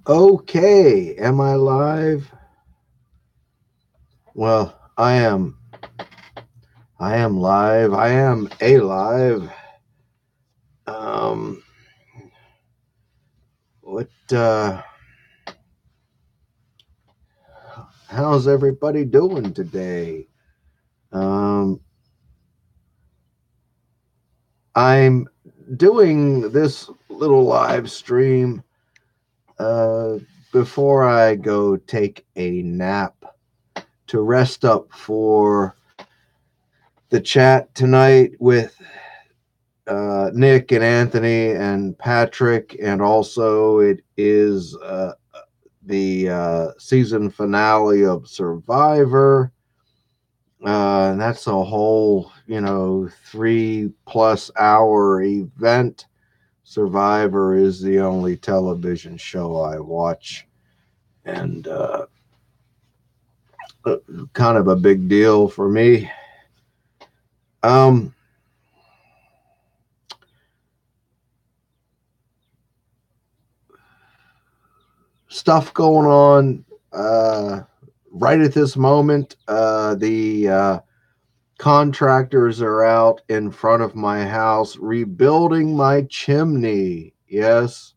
Okay, am I live? Well, I am. I am live. I am alive. Um, what? How's everybody doing today? Um, I'm doing this little live stream uh, before I go take a nap to rest up for the chat tonight with Nick and Anthony and Patrick, and also it is the season finale of Survivor. And that's a whole, 3+ hour event. Survivor is the only television show I watch, and kind of a big deal for me. Um, Stuff going on right at this moment. The contractors are out in front of my house rebuilding my chimney. Yes,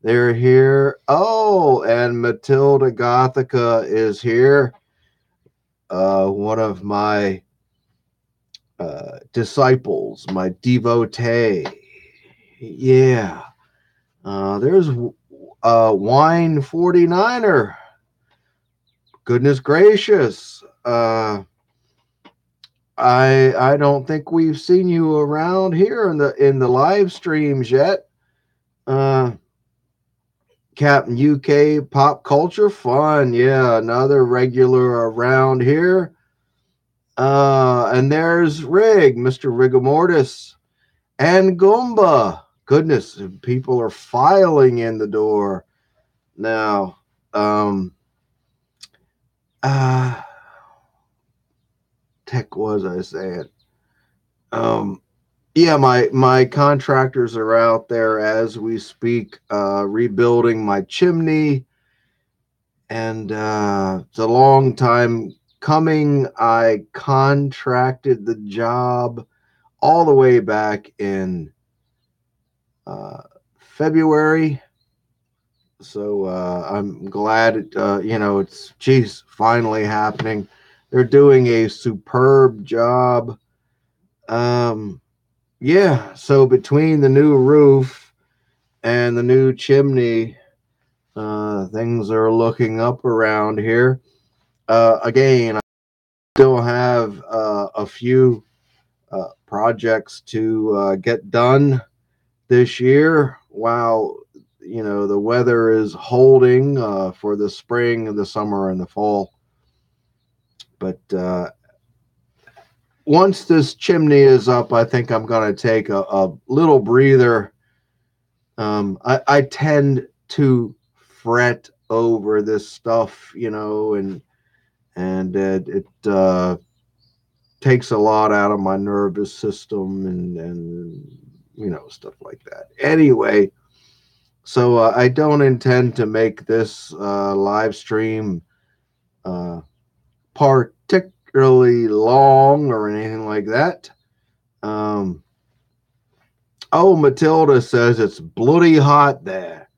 they're here. Oh, and Matilda Gothica is here. One of my disciples, my devotee. Yeah. There's Wine 49er. Goodness gracious. I don't think we've seen you around here in the live streams yet. Uh, Captain UK Pop Culture Fun, yeah, another regular around here. And there's Rig, Mr. Rigamortis, and Goomba. Goodness, people are filing in the door now. Um, uh, Tech was I saying? Um, Yeah, my contractors are out there as we speak, rebuilding my chimney, and it's a long time coming. I contracted the job all the way back in uh, February, so I'm glad it's geez finally happening. They're doing a superb job. Um, yeah, so between the new roof and the new chimney, things are looking up around here. Again, I still have a few projects to get done this year while the weather is holding for the spring, the summer, and the fall. But once this chimney is up, I think I'm going to take a little breather. I tend to fret over this stuff, and it takes a lot out of my nervous system and stuff like that. Anyway, so I don't intend to make this live stream uh, particularly long or anything like that. Um, oh, Matilda says it's bloody hot there.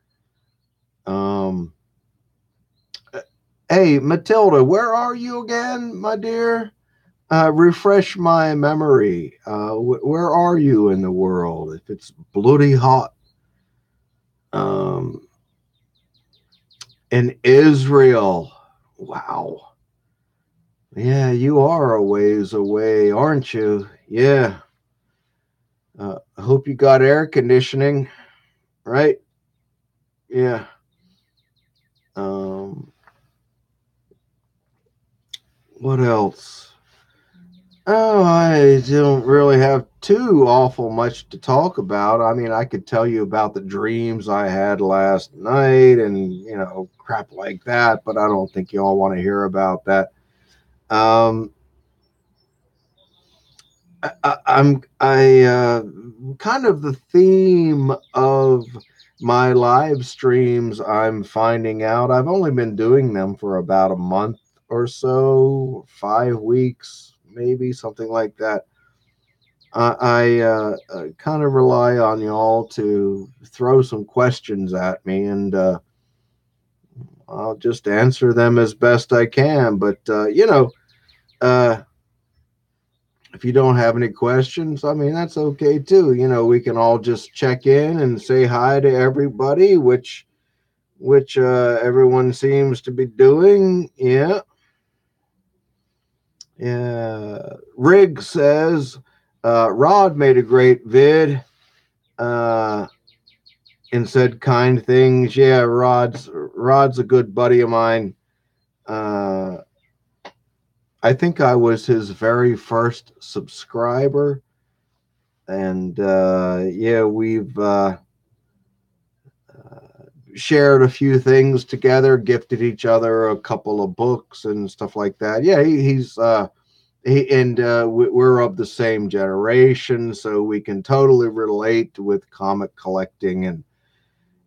Um, Hey, Matilda, where are you again, my dear? Refresh my memory. Where are you in the world? If it's bloody hot, um, in Israel. Wow. Yeah, you are a ways away, aren't you? Yeah. I hope you got air conditioning, right? Yeah. Um, what else? Oh, I don't really have too awful much to talk about. I mean, I could tell you about the dreams I had last night and, crap like that, but I don't think you all want to hear about that. Um, I'm kind of the theme of my live streams, I'm finding out I've only been doing them for about a month or so, 5 weeks, maybe something like that. I kind of rely on y'all to throw some questions at me, and I'll just answer them as best I can. But uh, if you don't have any questions, I mean, that's okay too. We can all just check in and say hi to everybody, which everyone seems to be doing. Yeah. Yeah. Rig says Rod made a great vid uh, and said kind things. Yeah, Rod's a good buddy of mine. Uh, I think I was his very first subscriber, and yeah, we've shared a few things together, gifted each other a couple of books and stuff like that. Yeah, he's he and we're of the same generation, so we can totally relate with comic collecting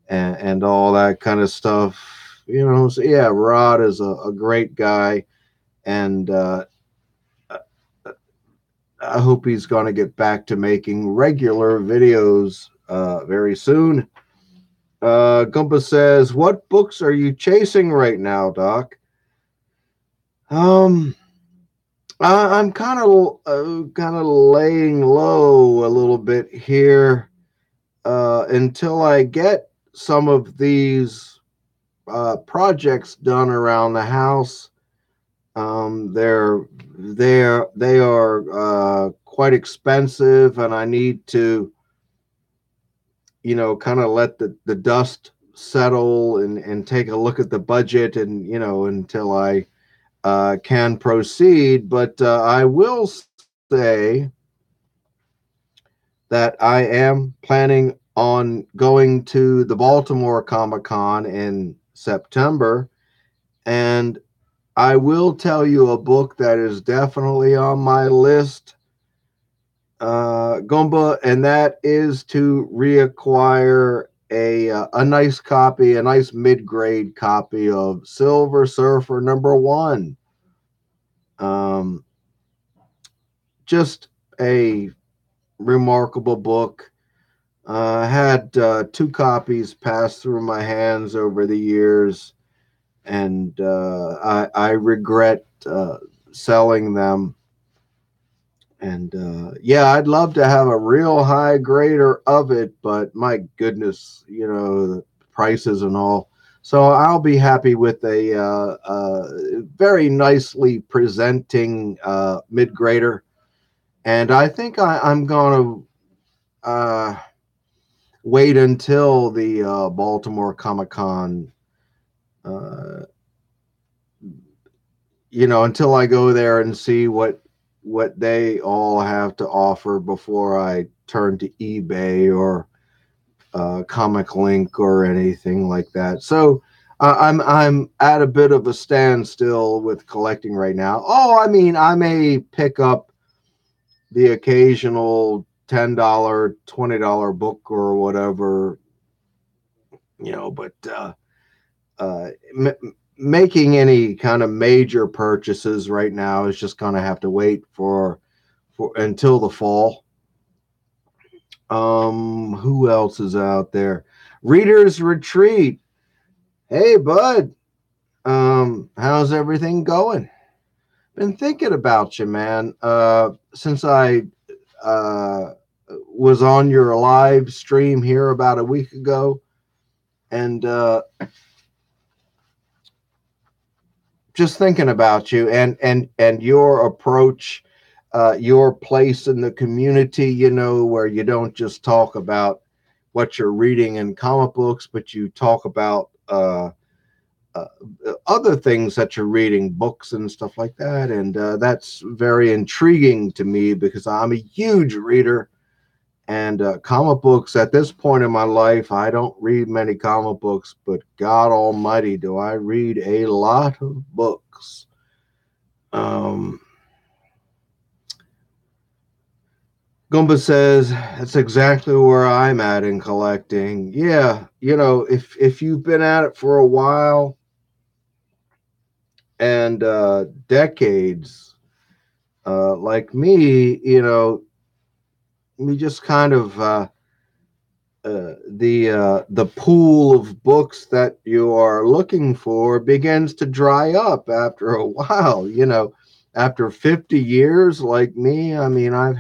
and all that kind of stuff. So yeah, Rod is a great guy, and I hope he's going to get back to making regular videos very soon. Gumpa says, "What books are you chasing right now, Doc?" Um, I'm kind of laying low a little bit here until I get some of these projects done around the house. They are quite expensive, and I need to kind of let the dust settle and take a look at the budget, and until I can proceed. But I will say that I am planning on going to the Baltimore Comic Con in September, and I will tell you a book that is definitely on my list, Gumba, and that is to reacquire a nice copy, a nice mid grade copy of Silver Surfer #1. Um, just a remarkable book. Had two copies pass through my hands over the years, and I regret selling them. And yeah, I'd love to have a real high grader of it, but my goodness, the prices and all. So I'll be happy with a very nicely presenting mid grader. And I think I'm going to wait until the Baltimore Comic Con, uh, until I go there and see what they all have to offer before I turn to eBay or Comic Link or anything like that. So I'm at a bit of a standstill with collecting right now. Oh, I mean, I may pick up the occasional $10, $20 book or whatever, but making any kind of major purchases right now is just going to have to wait for until the fall. Who else is out there? Readers Retreat. Hey, bud. How's everything going? Been thinking about you, man. Since I uh was on your live stream here about a week ago, and just thinking about you and your approach, your place in the community, where you don't just talk about what you're reading in comic books, but you talk about uh, other things that you're reading, books and stuff like that. And that's very intriguing to me because I'm a huge reader. And comic books at this point in my life, I don't read many comic books, but God Almighty, do I read a lot of books. Um, Gumba says that's exactly where I'm at in collecting. Yeah, if you've been at it for a while and decades, like me, we just kind of the pool of books that you are looking for begins to dry up after a while. After 50 years, like me, I mean, I've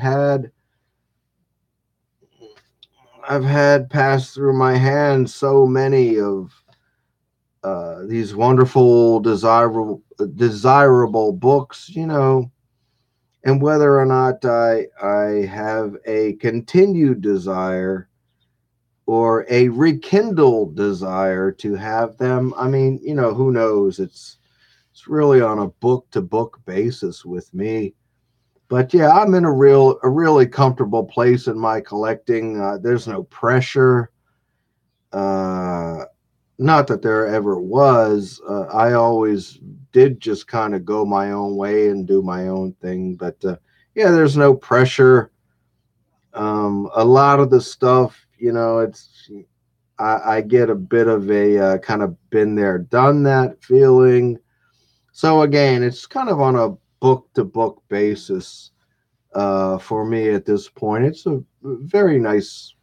had passed through my hands so many of these wonderful, desirable books, and whether or not I have a continued desire or a rekindled desire to have them. I mean, who knows? It's really on a book to book basis with me. But yeah, I'm in a really comfortable place in my collecting. There's no pressure. Uh, Not that there ever was. I always did just kind of go my own way and do my own thing. But yeah, there's no pressure. A lot of the stuff, I get a bit of a kind of been there, done that feeling. So again, it's kind of on a book to book basis for me at this point. It's a very nice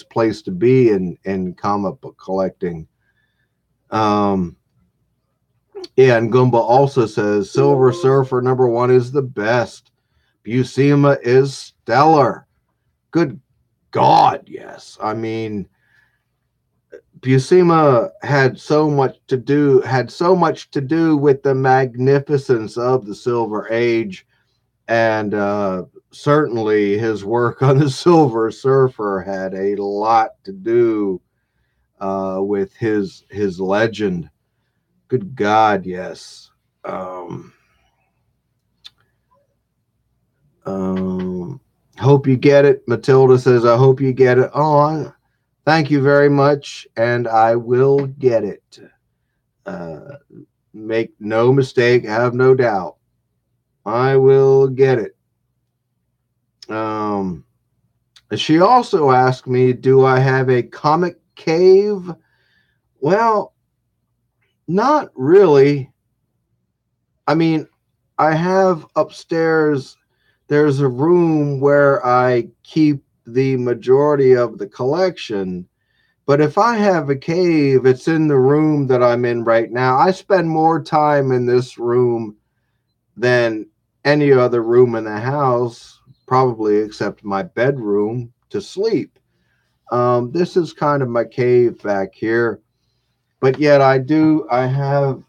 place to be in comic book collecting. Um, yeah, and Gumba also says Silver Surfer #1 is the best. Buscema is stellar. Good God, yes. I mean, Buscema had so much to do with the magnificence of the Silver Age, and certainly his work on the Silver Surfer had a lot to do with his legend. Good God, yes. Um, um, Hope you get it. Matilda says, "I hope you get it." Oh, thank you very much, and I will get it. Uh, Make no mistake, have no doubt. I will get it. Um, she also asked me, do I have a comic cave? Well, not really. I mean, I have upstairs, there's a room where I keep the majority of the collection. But if I have a cave, it's in the room that I'm in right now. I spend more time in this room than any other room in the house, probably except my bedroom to sleep. This is kind of my cave back here, but yet I have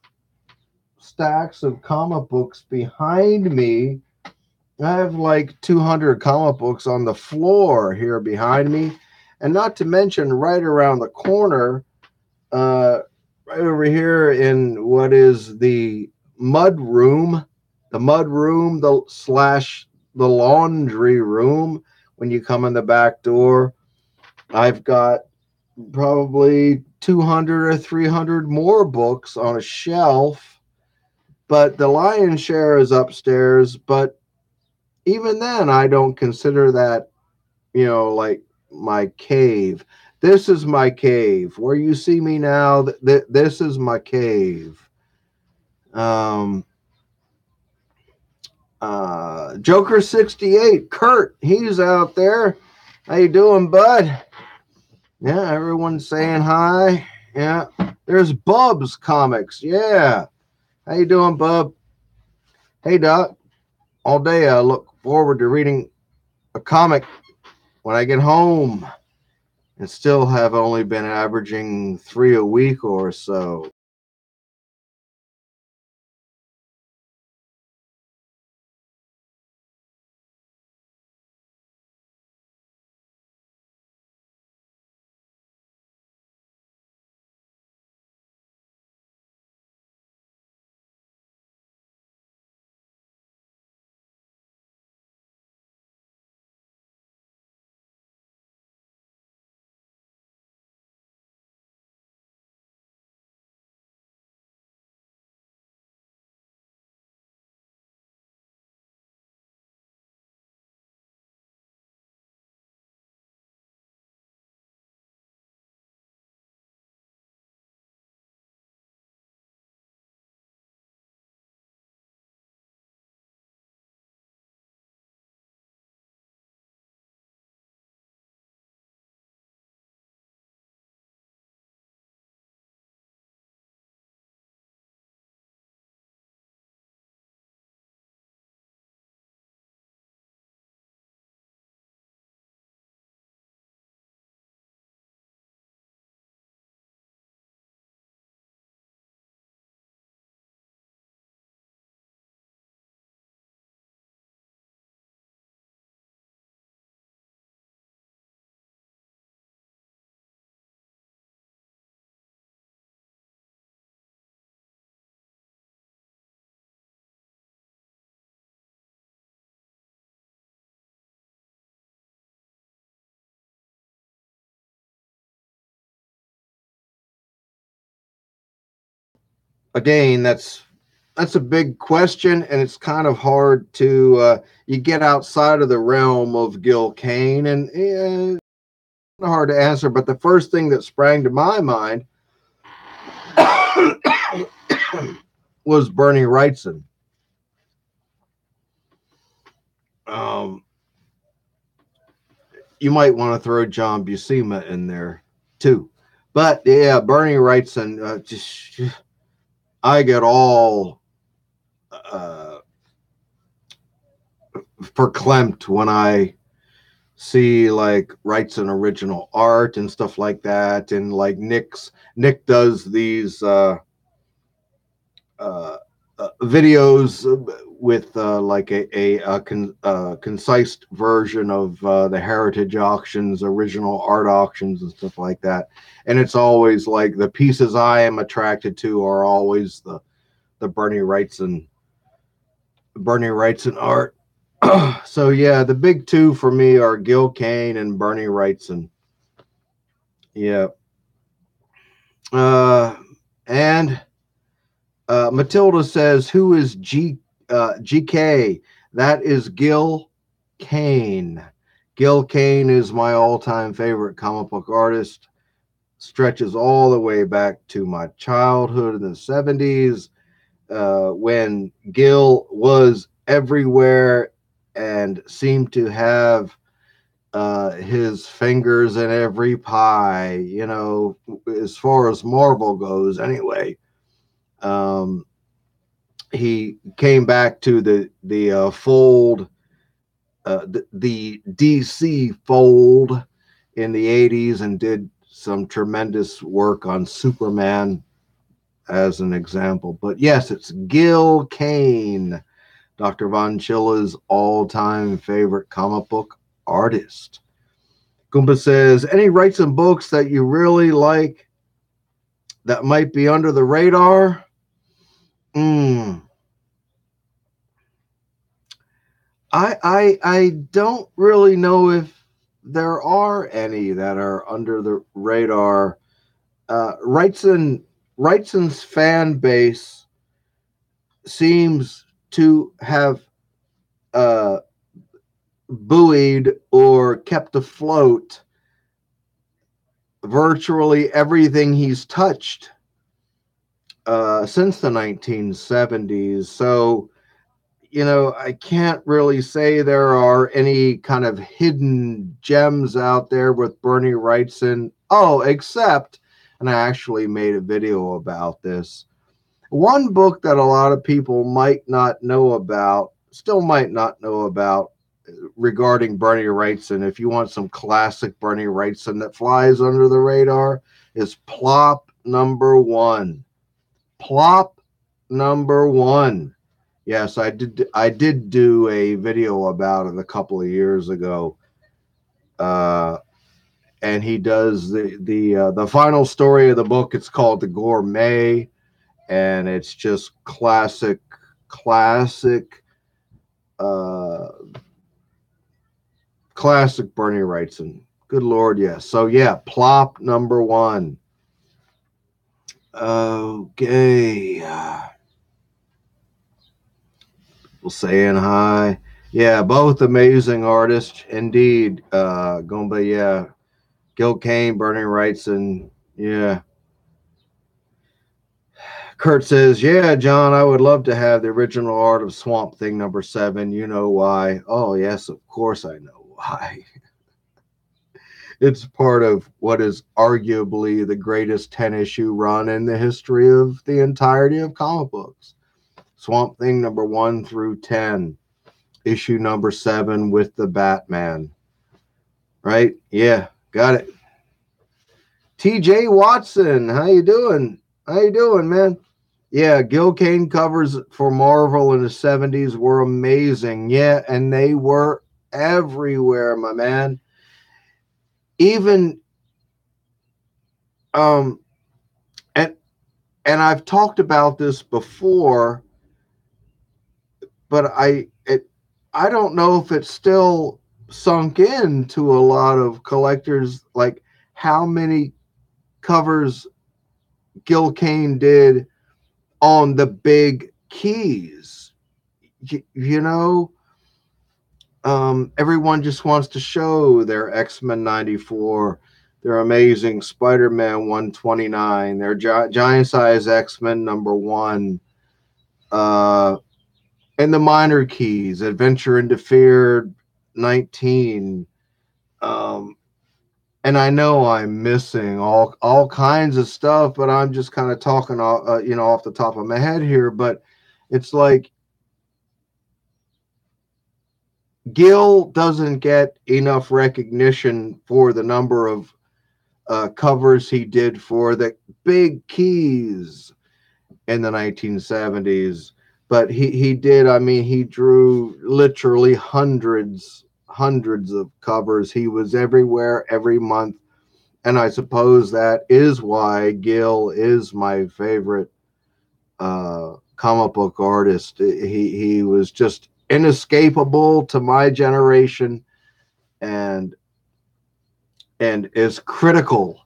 stacks of comic books behind me. I have like 200 comic books on the floor here behind me, and not to mention right around the corner, uh, right over here in what is mud room, the slash the laundry room. When you come in the back door, I've got probably 200 or 300 more books on a shelf, but the lion's share is upstairs. But even then, I don't consider that, like my cave. This is my cave. Where you see me now, this is my cave. Um, Joker 68, Kurt, he's out there. How you doing, bud? Yeah, everyone's saying hi. Yeah, there's Bub's Comics. Yeah, how you doing, Bub? Hey, Doc. All day I look forward to reading a comic when I get home, and still have only been averaging 3 a week or so. again, that's a big question, and it's kind of hard to you get outside of the realm of Gil Kane, and hard to answer. But the first thing that sprang to my mind was Bernie Wrightson. You might want to throw John Buscema in there too, but yeah, Bernie Wrightson. I get all uh, verklempt when I see like Wrightson original art and stuff like that, and like Nick does these uh, videos with like a concise version of the heritage auctions, original art auctions, and stuff like that. And it's always like the pieces I am attracted to are always the Bernie Wrightson art. So yeah, the big two for me are Gil Kane and Bernie Wrightson. Yeah. Uh, and Matilda says, "Who is GK?" That is Gil Kane. Gil Kane is my all-time favorite comic book artist. Stretches all the way back to my childhood in the 70s, when Gil was everywhere and seemed to have his fingers in every pie, as far as Marvel goes, anyway. Um, he came back to the fold, the DC fold in the 80s, and did some tremendous work on Superman as an example. But yes, it's Gil Kane, Dr. Von Chilla's all-time favorite comic book artist. Goomba says, any Wrightson books that you really like that might be under the radar? I don't really know if there are any that are under the radar. Wrightson's fan base seems to have uh, buoyed or kept afloat virtually everything he's touched since the 1970s. So, I can't really say there are any kind of hidden gems out there with Bernie Wrightson. Oh, except, and I actually made a video about this. One book that a lot of people might not know about, still might not know about, regarding Bernie Wrightson, if you want some classic Bernie Wrightson that flies under the radar, is Plop number one. Plop number one. Yes, I did do a video about it a couple of years ago. And he does the final story of the book. It's called The Gourmet, and it's just classic uh classic Bernie Wrightson. Good Lord, yes. So yeah, Plop number one. Okay. We'll saying hi. Yeah, both amazing artists indeed. Gomba, yeah. Gil Kane, Bernie Wrightson, yeah. Kurt says, yeah, John, I would love to have the original art of Swamp Thing number 7. You know why? Oh, yes, of course I know why. It's part of what is arguably the greatest 10-issue run in the history of the entirety of comic books. Swamp Thing number 1 through 10, issue number 7 with the Batman. Right? Yeah, got it. TJ Watson, how you doing? How you doing, man? Yeah, Gil Kane covers for Marvel in the 70s were amazing. Yeah, and they were everywhere, my man. Even and I've talked about this before, but I don't know if it's still sunk in to a lot of collectors, like how many covers Gil Kane did on the big keys. You know, everyone just wants to show their X-Men 94, their Amazing Spider-Man 129, their giant size X-Men #1, uh, and the minor keys, Adventure into Fear 19. Um, and I know I'm missing all kinds of stuff, but I'm just kind of talking off the top of my head here. But it's like Gil doesn't get enough recognition for the number of covers he did for the big keys in the 1970s. But he did. I mean, he drew literally hundreds of covers. He was everywhere every month. And I suppose that is why Gil is my favorite comic book artist. He was just inescapable to my generation, and is critical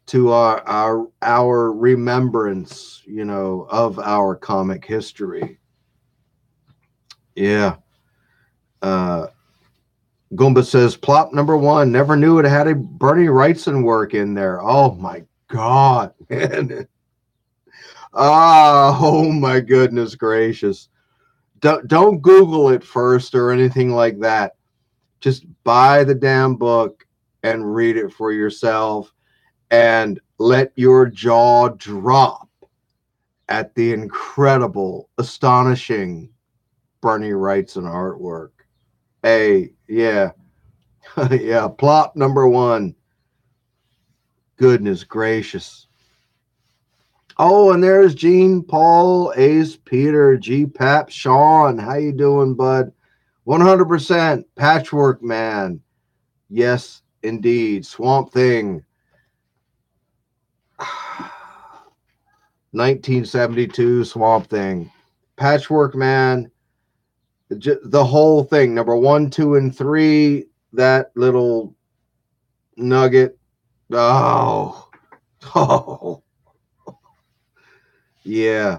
to our remembrance, of our comic history. Yeah. Goomba says, plop #1. Never knew it had a Bernie Wrightson work in there. Oh my God, man. Oh my goodness gracious. Don't Google it first or anything like that. Just buy the damn book and read it for yourself and let your jaw drop at the incredible, astonishing Bernie Wrightson artwork. Hey, yeah. Yeah, plop #1. Goodness gracious. Oh, and there's Gene, Paul, Ace, Peter, G Pap, Sean. How you doing, bud? 100% Patchwork Man. Yes, indeed. Swamp Thing. 1972 Swamp Thing. Patchwork Man. The whole thing. #1, 2, and 3. That little nugget. Oh. Oh. Yeah.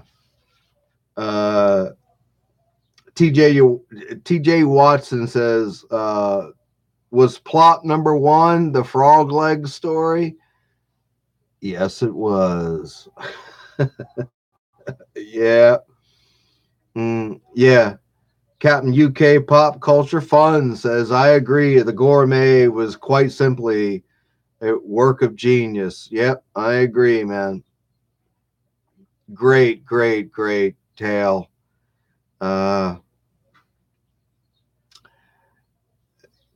TJ Watson says, was plot #1 the frog leg story? Yes, it was. Yeah. Yeah. Captain UK Pop Culture Fun says, I agree. The Gourmet was quite simply a work of genius. Yep, I agree, man. Great tale.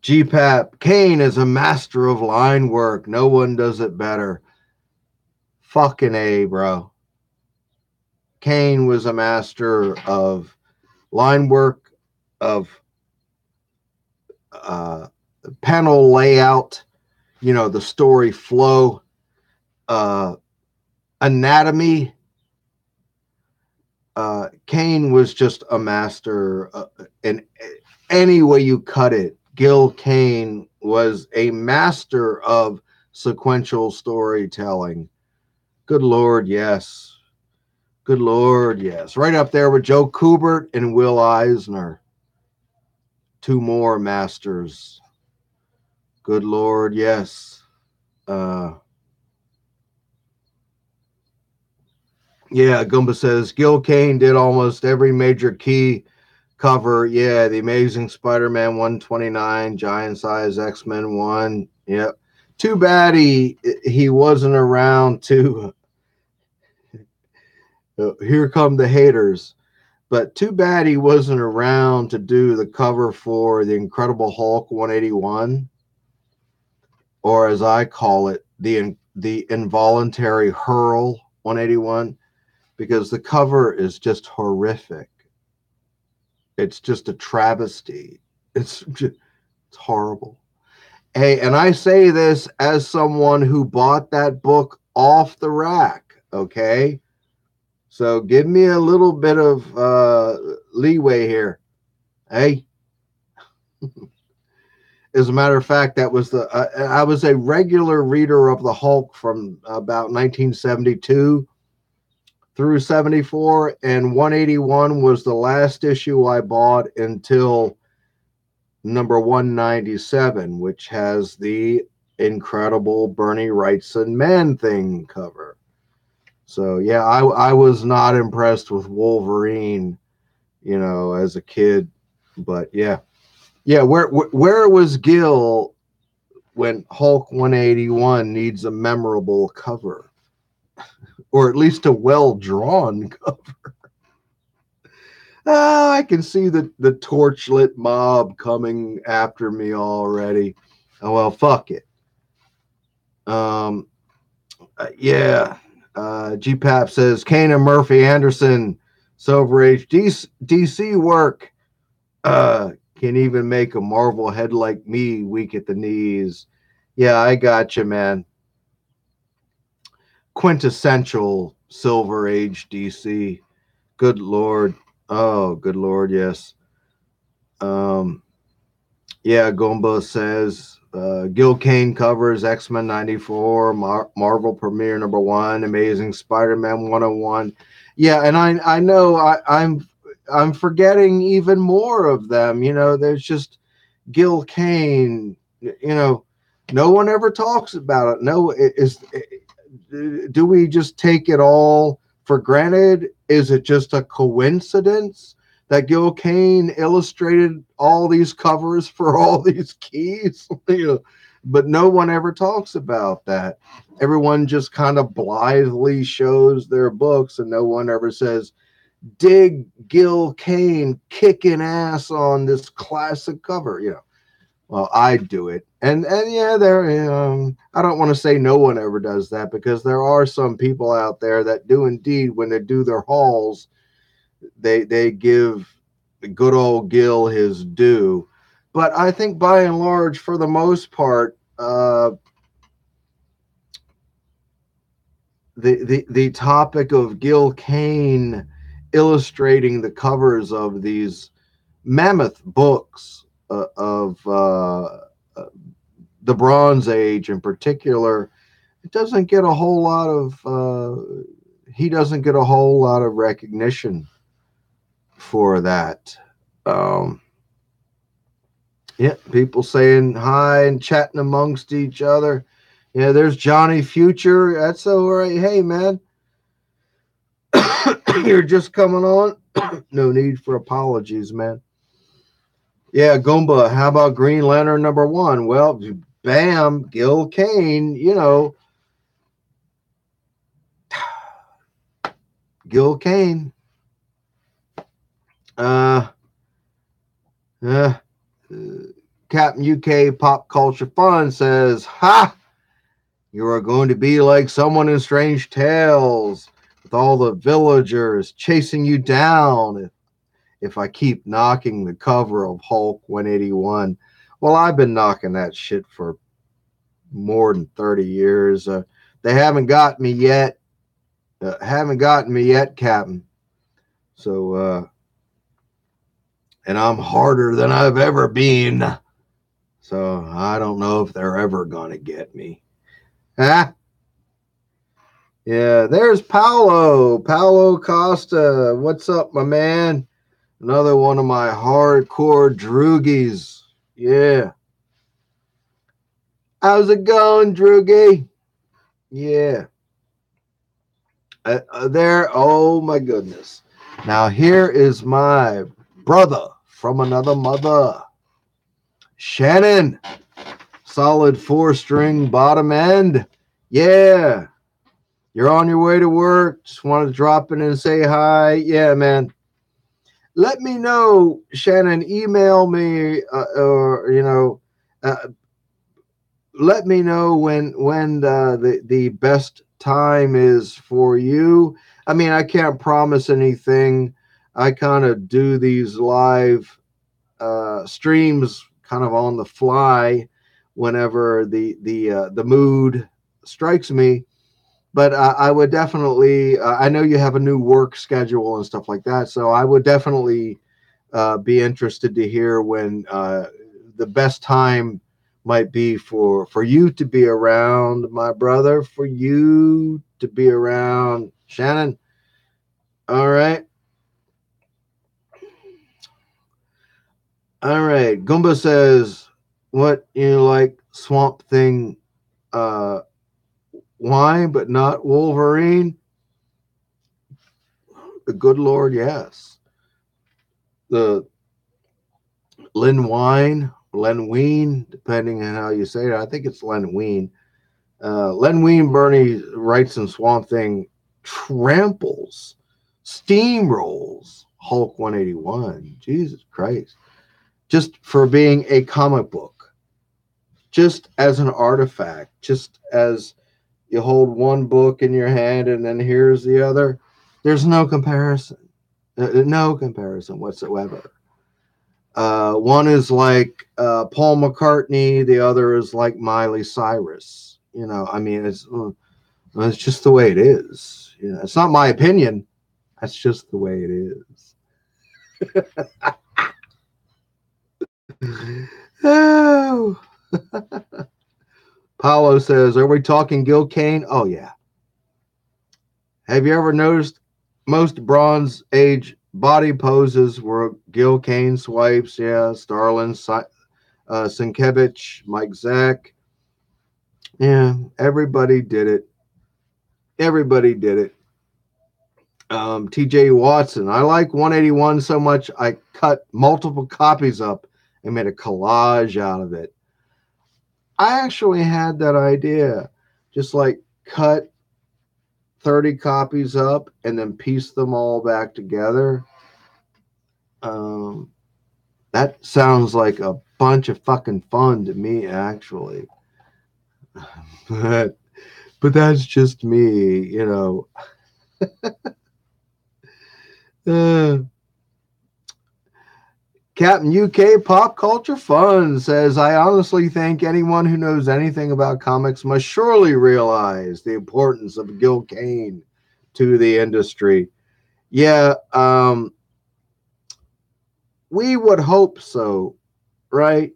GPAP, Kane is a master of line work. No one does it better. Fucking A, bro. Kane was a master of line work, of panel layout, the story flow, anatomy. Kane was just a master in any way you cut it. Gil Kane was a master of sequential storytelling. Good Lord, yes. Good Lord, yes. Right up there with Joe Kubert and Will Eisner. Two more masters. Good Lord, yes. Yeah, Goomba says Gil Kane did almost every major key cover. Yeah, the Amazing Spider-Man 129, Giant Size X-Men 1. Yep. Too bad he wasn't around to here come the haters. But too bad he wasn't around to do the cover for the Incredible Hulk 181, or as I call it, the Involuntary Hurl 181, because the cover is just horrific. It's just a travesty. It's horrible. Hey, and I say this as someone who bought that book off the rack, okay? So give me a little bit of leeway here. Hey. As a matter of fact, that was I was a regular reader of the Hulk from about 1972 through 74, and 181 was the last issue I bought until number 197, which has the incredible Bernie Wrightson Man-Thing cover. So yeah, I was not impressed with Wolverine, as a kid, but yeah. Where was Gil when Hulk 181 needs a memorable cover, or at least a well-drawn cover? Oh, I can see the torchlit mob coming after me already. Oh well, fuck it. Yeah. GPAP says Kane and Murphy Anderson, Silver Age DC work. Can even make a Marvel head like me weak at the knees. Yeah, I got you, man. Quintessential Silver Age DC. Good Lord. Oh, good Lord, yes. Yeah, Gomba says Gil Kane covers X-Men 94, Marvel Premiere #1, Amazing Spider-Man 101. Yeah, and I know I'm forgetting even more of them. There's just Gil Kane. No one ever talks about it. No, do we just take it all for granted? Is it just a coincidence that Gil Kane illustrated all these covers for all these keys? But no one ever talks about that. Everyone just kind of blithely shows their books, and no one ever says, dig Gil Kane kicking ass on this classic cover. Well, I do it, and yeah, I don't want to say no one ever does that, because there are some people out there that do indeed, when they do their hauls, they give the good old Gil his due. But I think by and large, for the most part, the topic of Gil Kane illustrating the covers of these mammoth books of the Bronze Age in particular, it doesn't get a whole lot of he doesn't get a whole lot of recognition for that. Yeah, people saying hi and chatting amongst each other. Yeah, there's Johnny Future. That's all right. Hey, man, you're just coming on. No need for apologies, man. Yeah, Goomba, how about Green Lantern #1? Well, bam, Gil Kane, Gil Kane. Captain UK Pop Culture Fun says, ha! You are going to be like someone in Strange Tales, with all the villagers chasing you down if I keep knocking the cover of Hulk 181. Well, I've been knocking that shit for more than 30 years. They haven't got me yet. Captain. So, and I'm harder than I've ever been. So I don't know if they're ever going to get me. Huh? Yeah, there's Paulo Costa. What's up, my man? Another one of my hardcore droogies. Yeah. How's it going, droogie? Yeah. There. Oh, my goodness. Now, here is my brother from another mother, Shannon. Solid 4-string bottom end. Yeah. You're on your way to work. Just wanted to drop in and say hi. Yeah, man. Let me know, Shannon. Email me, or let me know when the best time is for you. I mean, I can't promise anything. I kind of do these live streams kind of on the fly whenever the mood strikes me. But I would definitely, I know you have a new work schedule and stuff like that, so I would definitely be interested to hear when the best time might be for you to be around, my brother, for you to be around. Shannon, Gumba says, "What you like, Swamp Thing, uh, wine, but not Wolverine?" The good Lord, yes. The Len Wein, Len Wein, depending on how you say it. I think it's Len Wein. Len Wein Bernie writes in Swamp Thing, tramples, steamrolls Hulk 181. Jesus Christ. Just for being a comic book, just as an artifact, just as you hold one book in your hand and then here's the other. There's no comparison. No comparison whatsoever. One is like Paul McCartney, the other is like Miley Cyrus. You know, I mean, it's just the way it is. You know, it's not my opinion. That's just the way it is. Oh. Paulo says, "Are we talking Gil Kane?" Oh yeah. Have you ever noticed most Bronze Age body poses were Gil Kane swipes? Yeah, Starlin, Sienkiewicz, Mike Zack. Yeah, everybody did it. Everybody did it. TJ Watson. I like 181 so much I cut multiple copies up and made a collage out of it. I actually had that idea. Just like cut 30 copies up and then piece them all back together. Um, that sounds like a bunch of fucking fun to me, actually. but that's just me, you know. Uh, Captain UK Pop Culture Fun says, "I honestly think anyone who knows anything about comics must surely realize the importance of Gil Kane to the industry." Yeah, we would hope so, right?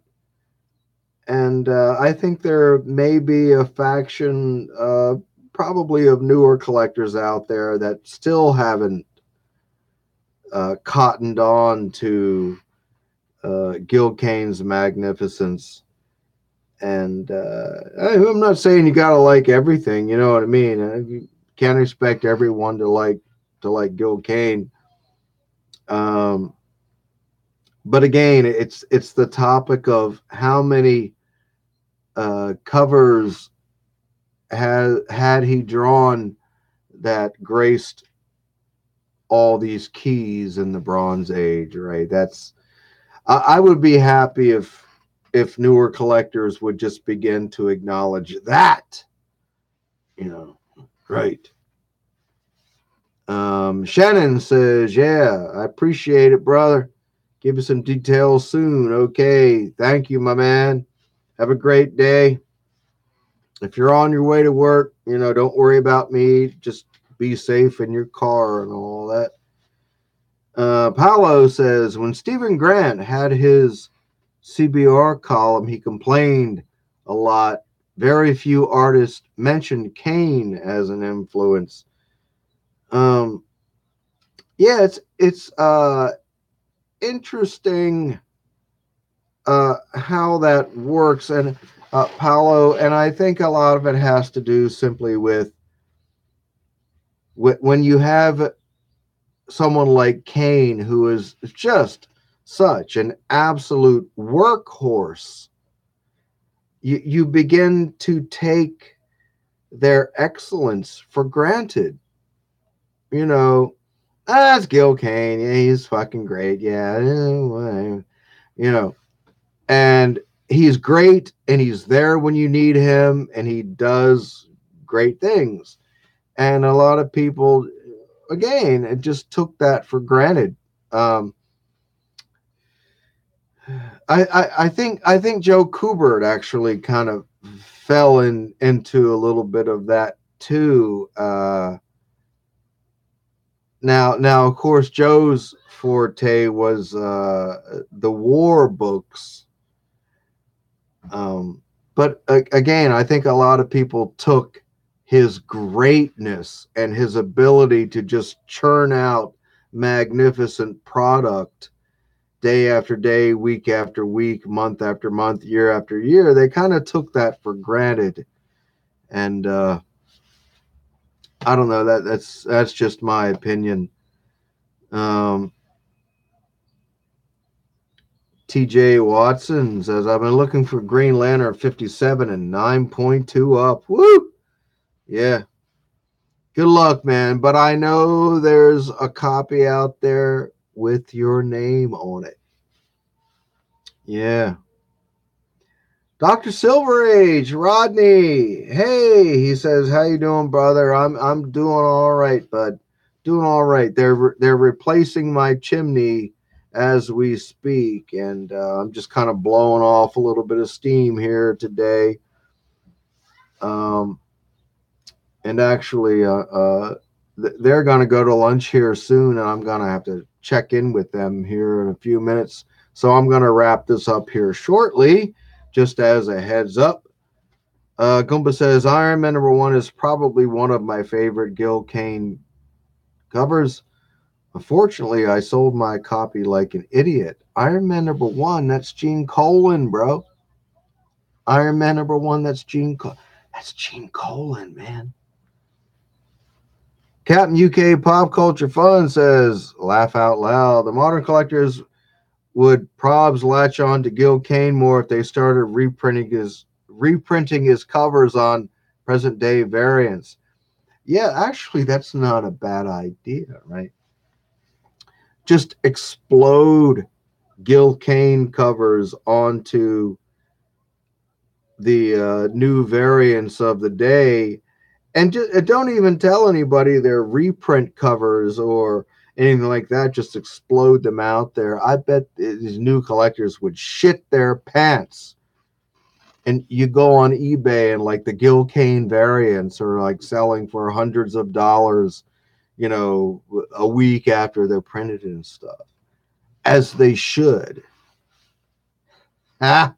And I think there may be a faction, probably of newer collectors out there that still haven't cottoned on to Gil Kane's magnificence. And I'm not saying you gotta like everything, you know what I mean. You can't expect everyone to like Gil Kane. Um, but again, it's the topic of how many covers had he drawn that graced all these keys in the Bronze Age, right? I would be happy if newer collectors would just begin to acknowledge that, you know, right? Shannon says, "Yeah, I appreciate it, brother. Give us some details soon." Okay, thank you, my man. Have a great day. If you're on your way to work, you know, don't worry about me. Just be safe in your car and all that. Paolo says, "When Stephen Grant had his CBR column, he complained a lot. Very few artists mentioned Kane as an influence." Um, yeah, it's interesting how that works, and Paolo, and I think a lot of it has to do simply with when you have someone like Kane, who is just such an absolute workhorse. You begin to take their excellence for granted. You know, that's Gil Kane. Yeah, he's fucking great. Yeah, you know, and he's great, and he's there when you need him, and he does great things. And a lot of people, again, it just took that for granted. Um, I think Joe Kubert actually kind of fell into a little bit of that too. Now of course Joe's forte was the war books, but again I think a lot of people took his greatness and his ability to just churn out magnificent product day after day, week after week, month after month, year after year. They kind of took that for granted. And I don't know, that's just my opinion. Um, TJ Watson says, I've been looking for Green Lantern 57 and 9.2 up. Woo! Yeah. Good luck, man. But I know there's a copy out there with your name on it. Yeah. Dr. Silver Age, Rodney. Hey, he says, how you doing, brother? I'm doing all right, bud. Doing all right. They're replacing my chimney as we speak, and I'm just kind of blowing off a little bit of steam here today. Um, and actually, they're going to go to lunch here soon, and I'm going to have to check in with them here in a few minutes. So I'm going to wrap this up here shortly, just as a heads up. Goomba says Iron Man #1 is probably one of my favorite Gil Kane covers. Unfortunately, I sold my copy like an idiot. Iron Man #1, that's Gene Colan, bro. Iron Man #1, that's Gene Colan, man. Captain UK Pop Culture Fun says, laugh out loud. The modern collectors would probs latch on to Gil Kane more if they started reprinting his covers on present day variants. Yeah, actually, that's not a bad idea, right? Just explode Gil Kane covers onto the new variants of the day, and don't even tell anybody they're reprint covers or anything like that. Just explode them out there. I bet these new collectors would shit their pants. And you go on eBay and like the Gil Kane variants are like selling for hundreds of dollars, a week after they're printed and stuff, as they should. Ah,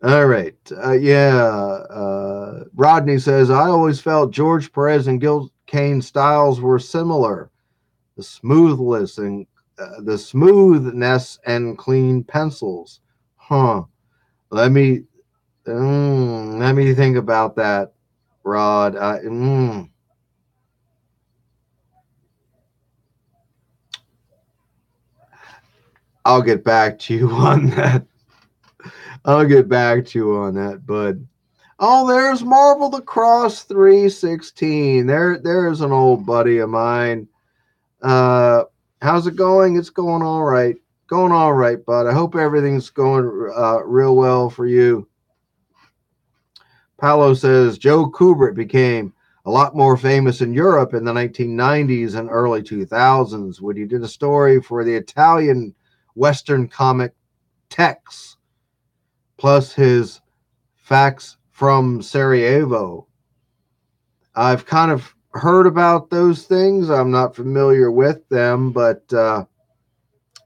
all right. Yeah. Rodney says, I always felt George Perez and Gil Kane styles were similar. The smoothness and clean pencils. Huh. Let me let me think about that, Rod. I'll get back to you on that. I'll get back to you on that, bud. Oh, there's Marvel the Cross 316. There's an old buddy of mine. How's it going? It's going all right. Going all right, bud. I hope everything's going real well for you. Paolo says Joe Kubert became a lot more famous in Europe in the 1990s and early 2000s when he did a story for the Italian Western comic Tex, plus his Facts from Sarajevo. I've kind of heard about those things. I'm not familiar with them, but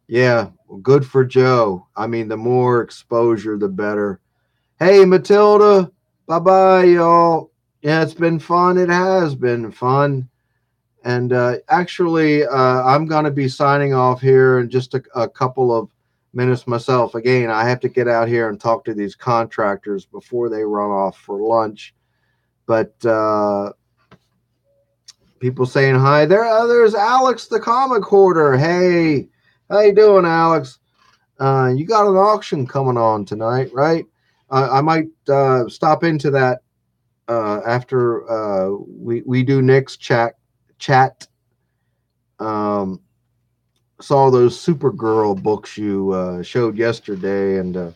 yeah, good for Joe. I mean, the more exposure, the better. Hey, Matilda. Bye bye, y'all. Yeah, it's been fun. It has been fun. And actually, I'm going to be signing off here in just a couple of minutes myself. Again, I have to get out here and talk to these contractors before they run off for lunch. But people saying hi. There's Alex, the comic hoarder. Hey, how you doing, Alex? You got an auction coming on tonight, right? I might stop into that after we do Nick's chat. Um, saw those Supergirl books you showed yesterday, and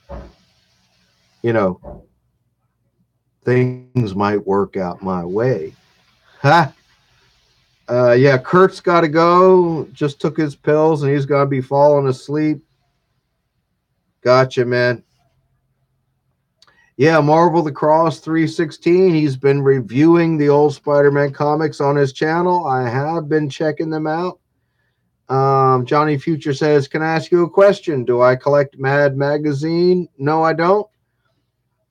things might work out my way. Ha! Yeah, Kurt's got to go. Just took his pills, and he's gonna be falling asleep. Gotcha, man. Yeah, Marvel the Cross 316. He's been reviewing the old Spider-Man comics on his channel. I have been checking them out. Johnny Future says, can I ask you a question? Do I collect Mad Magazine? No, I don't.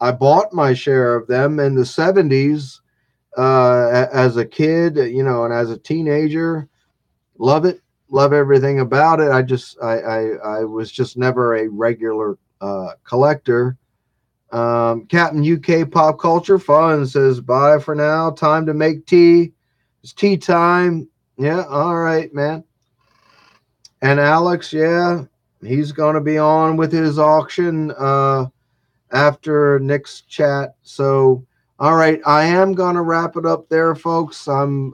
I bought my share of them in the 70s as a kid, and as a teenager. Love it. love everything about it. I was just never a regular collector. Captain UK Pop Culture Fun says, bye for now. Time to make tea. It's tea time. Yeah, all right, man. And Alex, yeah, he's going to be on with his auction after Nick's chat. So, all right, I am going to wrap it up there, folks. I'm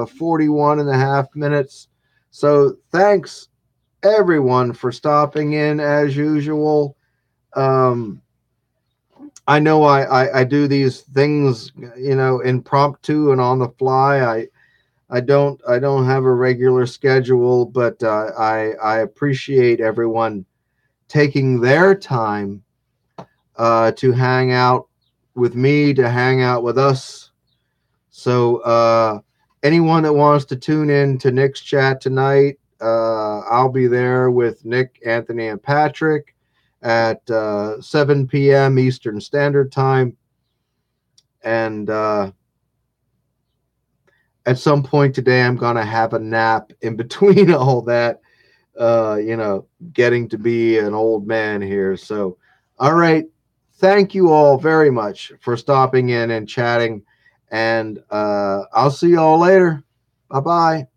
41 and a half minutes. So, thanks everyone for stopping in as usual. I know I do these things, impromptu and on the fly. I don't have a regular schedule, but I appreciate everyone taking their time to hang out with me, to hang out with us. So anyone that wants to tune in to Nick's chat tonight, I'll be there with Nick, Anthony, and Patrick at 7 p.m. Eastern Standard Time. And at some point today, I'm going to have a nap in between all that, getting to be an old man here. So, all right. Thank you all very much for stopping in and chatting. And I'll see you all later. Bye bye.